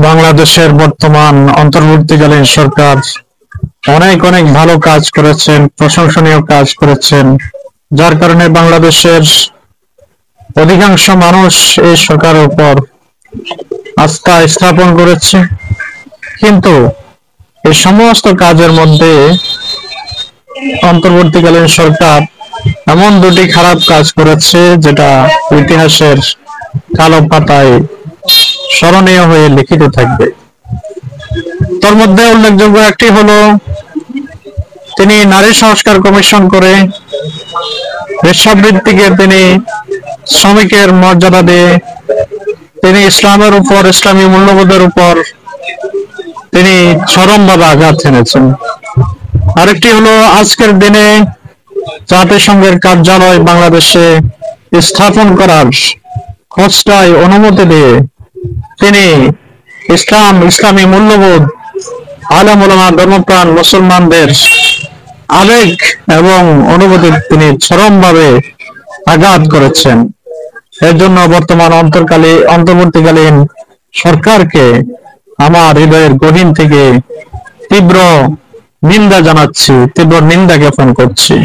বাংলাদেশের বর্তমান অন্তর্বর্তীকালীন সরকার অনেক অনেক ভালো কাজ করেছেন, প্রশংসনীয় কাজ করেছেন, যার কারণে বাংলাদেশের অধিকাংশ মানুষ এই সরকারের উপর আস্থা স্থাপন করেছে। কিন্তু এই সমস্ত কাজের মধ্যে অন্তর্বর্তীকালীন সরকার এমন দুটি খারাপ কাজ করেছে যেটা ইতিহাসের কালো পাতায় স্মরণীয় হয়ে লিখিত থাকবে। তার মধ্যে উল্লেখযোগ্য একটি হলো, তিনি নারী সংস্কার কমিশন করে বেশ্যাবৃত্তিকে তিনি শ্রমিকের মর্যাদা দিয়ে তিনি ইসলামের উপর, ইসলামী মূল্যবোধের উপর তিনি চরমভাবে আঘাত এনেছেন। আরেকটি হলো, আজকের দিনে জাতিসংঘের কার্যালয় বাংলাদেশে স্থাপন করার খসড়ায় অনুমতি দিয়ে তিনি ইসলামী মূল্যবোধ, আলেম ওলামা, ধর্মপ্রাণ মুসলমানদের আবেগ এবং অনুভূতি তিনি চরমভাবে আঘাত করেছেন। এর জন্য বর্তমান অন্তর্বর্তীকালীন সরকারকে আমার হৃদয়ের গহীন থেকে তীব্র নিন্দা জানাচ্ছি, তীব্র নিন্দা জ্ঞাপন করছি।